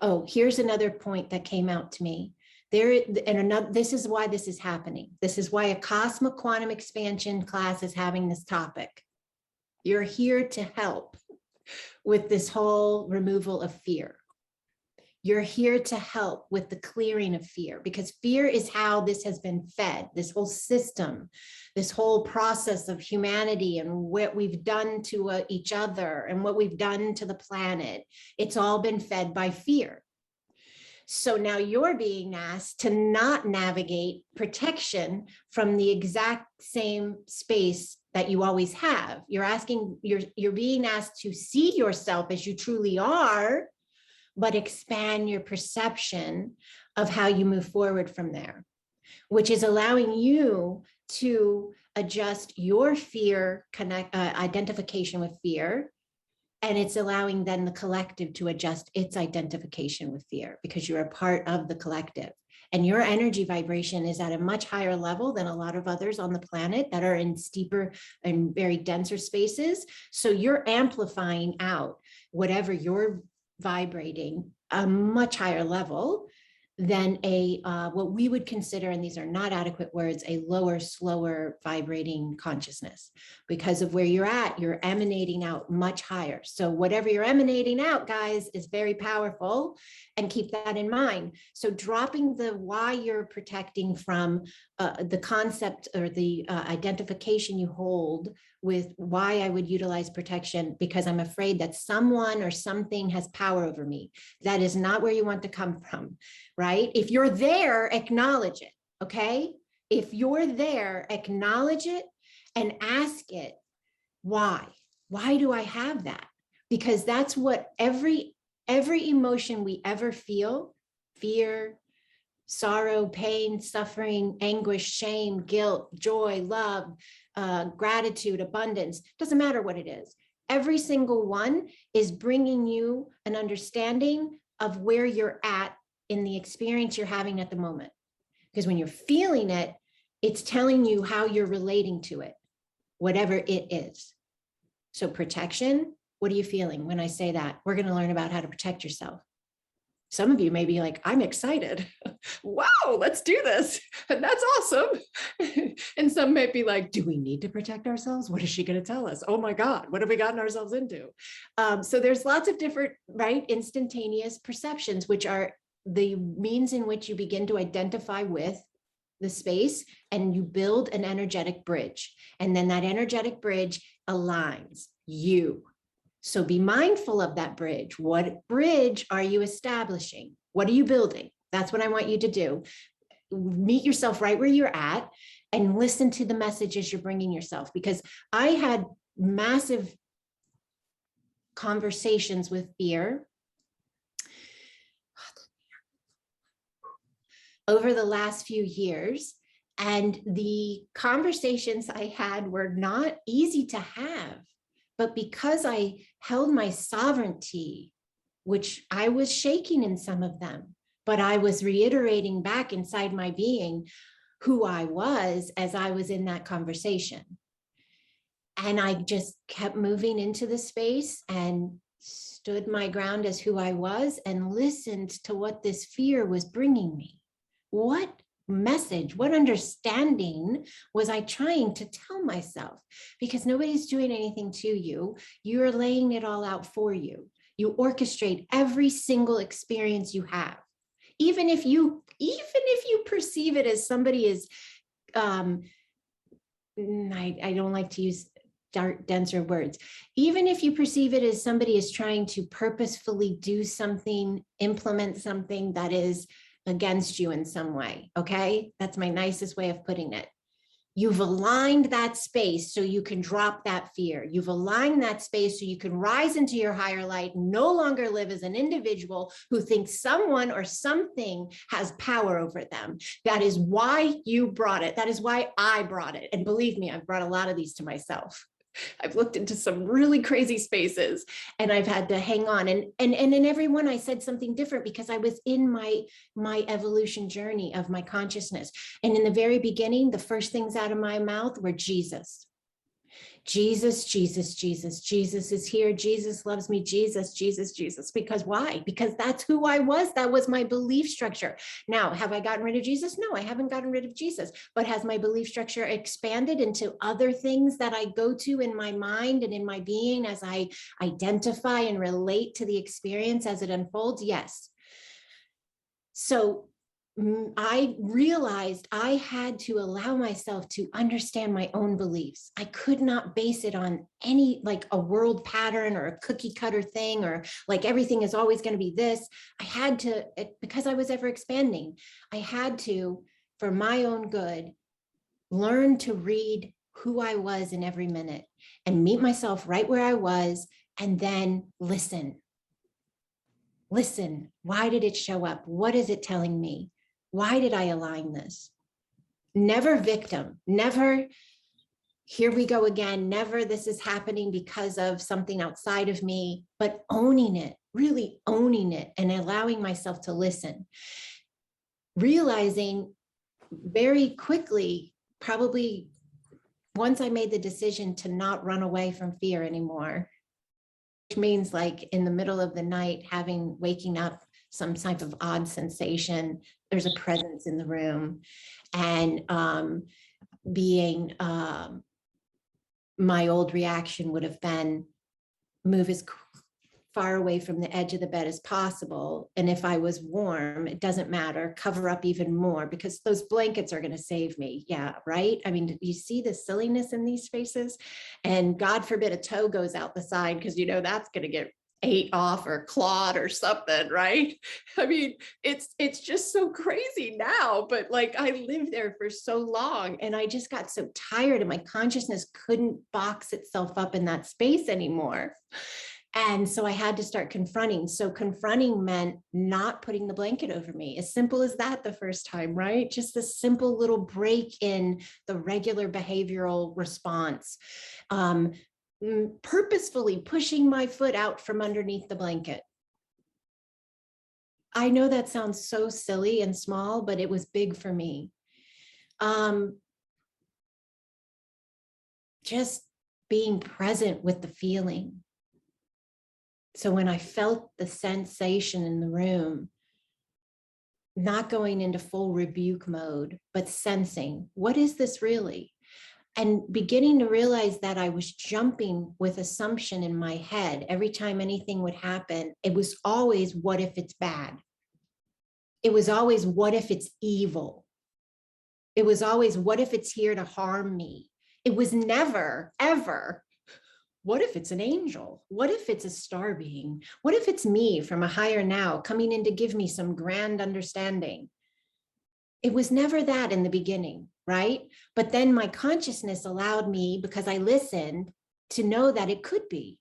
Oh, here's another point that came out to me. This is why this is happening. This is why Acasma Quantum Expansion class is having this topic. You're here to help with this whole removal of fear. You're here to help with the clearing of fear, because fear is how this has been fed, this whole system, this whole process of humanity and what we've done to each other and what we've done to the planet. It's all been fed by fear. So now you're being asked to not navigate protection from the exact same space that you always have. You're being asked to see yourself as you truly are, but expand your perception of how you move forward from there, which is allowing you to adjust your fear identification with fear. And it's allowing then the collective to adjust its identification with fear, because you're a part of the collective. And your energy vibration is at a much higher level than a lot of others on the planet that are in steeper and very denser spaces. So you're amplifying out whatever you're vibrating a much higher level than what we would consider, and these are not adequate words, a lower, slower vibrating consciousness. Because of where you're at, you're emanating out much higher. So whatever you're emanating out, guys, is very powerful, and keep that in mind. So dropping the why you're protecting from the concept or the identification you hold with why I would utilize protection, because I'm afraid that someone or something has power over me. That is not where you want to come from, right? If you're there, acknowledge it, okay? If you're there, acknowledge it and ask it, why? Why do I have that? Because that's what every emotion we ever feel, fear, sorrow, pain, suffering, anguish, shame, guilt, joy, love, gratitude, abundance, doesn't matter what it is. Every single one is bringing you an understanding of where you're at in the experience you're having at the moment. Because when you're feeling it, it's telling you how you're relating to it, whatever it is. So protection, what are you feeling when I say that? We're going to learn about how to protect yourself. Some of you may be like, I'm excited. Wow, let's do this. And that's awesome. And some may be like, do we need to protect ourselves? What is she going to tell us? Oh my God, what have we gotten ourselves into? So there's lots of different, right, instantaneous perceptions, which are the means in which you begin to identify with the space, and you build an energetic bridge. And then that energetic bridge aligns you. So be mindful of that bridge. What bridge are you establishing? What are you building? That's what I want you to do. Meet yourself right where you're at and listen to the messages you're bringing yourself. Because I had massive conversations with fear over the last few years. And the conversations I had were not easy to have. But because I held my sovereignty, which I was shaking in some of them, but I was reiterating back inside my being who I was as I was in that conversation. And I just kept moving into the space and stood my ground as who I was and listened to what this fear was bringing me. What message, what understanding was I trying to tell myself? Because nobody's doing anything to you. You're laying it all out for you. You orchestrate every single experience you have. Even if you perceive it as somebody is, I don't like to use denser words. Even if you perceive it as somebody is trying to purposefully do something, implement something that is against you in some way, okay? That's my nicest way of putting it. You've aligned that space so you can drop that fear. You've aligned that space so you can rise into your higher light, no longer live as an individual who thinks someone or something has power over them. That is why you brought it. That is why I brought it. And believe me, I've brought a lot of these to myself. I've looked into some really crazy spaces and I've had to hang on. And in every one, I said something different because I was in my evolution journey of my consciousness. And in the very beginning, the first things out of my mouth were Jesus. Jesus, Jesus, Jesus, Jesus is here. Jesus loves me. Jesus, Jesus, Jesus. Because why? Because that's who I was. That was my belief structure. Now, have I gotten rid of Jesus? No, I haven't gotten rid of Jesus. But has my belief structure expanded into other things that I go to in my mind and in my being as I identify and relate to the experience as it unfolds? Yes. So I realized I had to allow myself to understand my own beliefs. I could not base it on any, like a world pattern or a cookie cutter thing, or like everything is always going to be this. I had to, because I was ever expanding, I had to, for my own good, learn to read who I was in every minute and meet myself right where I was, and then listen. Listen, why did it show up? What is it telling me? Why did I align this? Never victim, never here we go again, never this is happening because of something outside of me, but owning it, really owning it and allowing myself to listen. Realizing very quickly, probably once I made the decision to not run away from fear anymore, which means like in the middle of the night, waking up some type of odd sensation, there's a presence in the room, and being my old reaction would have been move as far away from the edge of the bed as possible. And if I was warm, it doesn't matter, cover up even more because those blankets are going to save me. Yeah, right. I mean, you see the silliness in these faces, and God forbid a toe goes out the side because you know that's going to get ate off or clawed or something, right? I mean, it's just so crazy now, but like I lived there for so long and I just got so tired and my consciousness couldn't box itself up in that space anymore. And so I had to start confronting. So confronting meant not putting the blanket over me. As simple as that the first time, right? Just a simple little break in the regular behavioral response. Purposefully pushing my foot out from underneath the blanket. I know that sounds so silly and small, but it was big for me. Just being present with the feeling. So when I felt the sensation in the room, not going into full rebuke mode, but sensing, what is this really? And beginning to realize that I was jumping with assumption in my head. Every time anything would happen, it was always, what if it's bad? It was always, what if it's evil? It was always, what if it's here to harm me? It was never, ever, what if it's an angel? What if it's a star being? What if it's me from a higher now coming in to give me some grand understanding? It was never that in the beginning, right? But then my consciousness allowed me, because I listened, to know that it could be.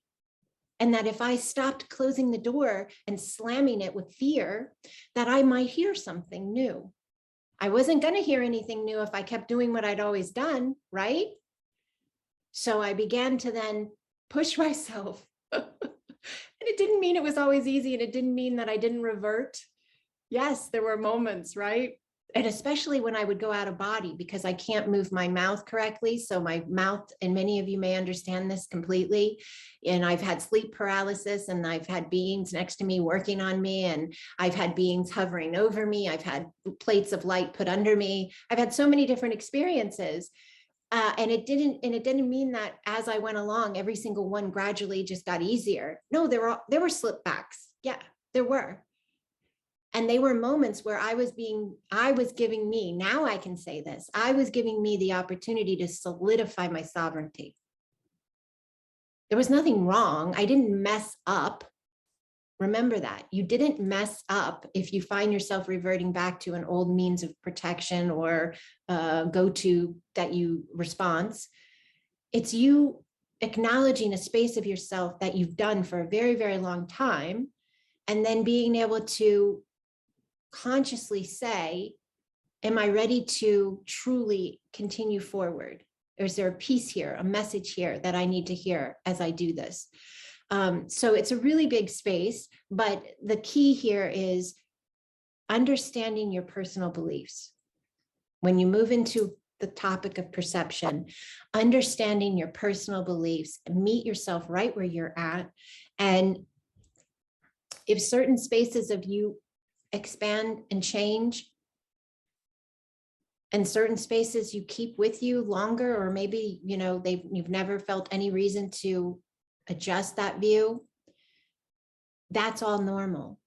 And that if I stopped closing the door and slamming it with fear, that I might hear something new. I wasn't going to hear anything new if I kept doing what I'd always done, right? So I began to then push myself. And it didn't mean it was always easy, and it didn't mean that I didn't revert. Yes, there were moments, right? And especially when I would go out of body, because I can't move my mouth correctly. So my mouth, and many of you may understand this completely, and I've had sleep paralysis, and I've had beings next to me working on me, and I've had beings hovering over me. I've had plates of light put under me. I've had so many different experiences. And it didn't mean that as I went along, every single one gradually just got easier. No, there were slip backs. Yeah, there were. And they were moments where I was giving me, now I can say this, I was giving me the opportunity to solidify my sovereignty. There was nothing wrong. I didn't mess up. Remember that. You didn't mess up if you find yourself reverting back to an old means of protection or go-to that you response. It's you acknowledging a space of yourself that you've done for a very, very long time, and then being able to consciously say, am I ready to truly continue forward? Or is there a piece here, a message here that I need to hear as I do this? So it's a really big space, but the key here is understanding your personal beliefs. When you move into the topic of perception, understanding your personal beliefs, meet yourself right where you're at. And if certain spaces of you expand and change, and certain spaces you keep with you longer, or maybe, you know, you've never felt any reason to adjust that view, that's all normal.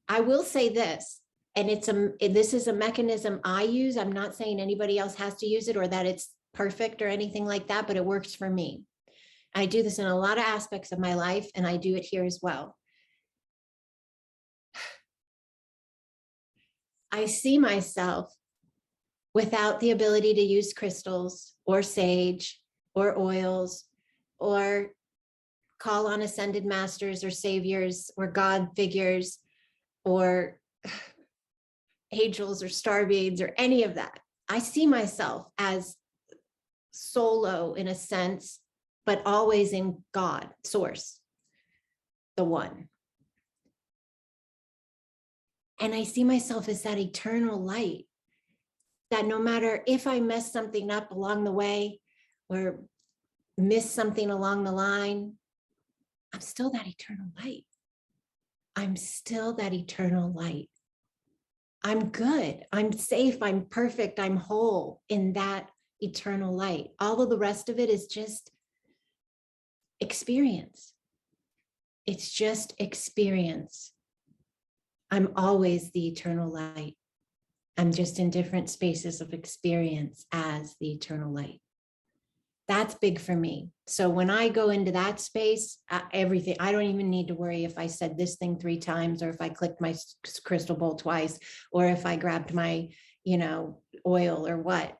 I will say this, and this is a mechanism I use. I'm not saying anybody else has to use it or that it's perfect or anything like that, but it works for me. I do this in a lot of aspects of my life, and I do it here as well. I see myself without the ability to use crystals or sage or oils or call on ascended masters or saviors or God figures or angels or star beings or any of that. I see myself as solo in a sense, but always in God, source, the one. And I see myself as that eternal light, that no matter if I mess something up along the way or miss something along the line, I'm still that eternal light. I'm still that eternal light. I'm good. I'm safe. I'm perfect. I'm whole in that eternal light. All of the rest of it is just experience. It's just experience. I'm always the eternal light. I'm just in different spaces of experience as the eternal light. That's big for me. So when I go into that space, everything, I don't even need to worry if I said this thing 3 times, or if I clicked my crystal bowl twice, or if I grabbed my, you know, oil or what.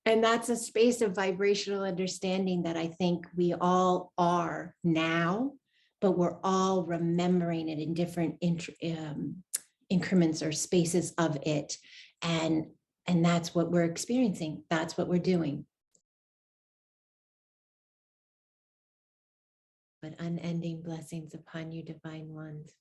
And that's a space of vibrational understanding that I think we all are now, but we're all remembering it in different increments or spaces of it. And that's what we're experiencing. That's what we're doing. But unending blessings upon you, divine ones.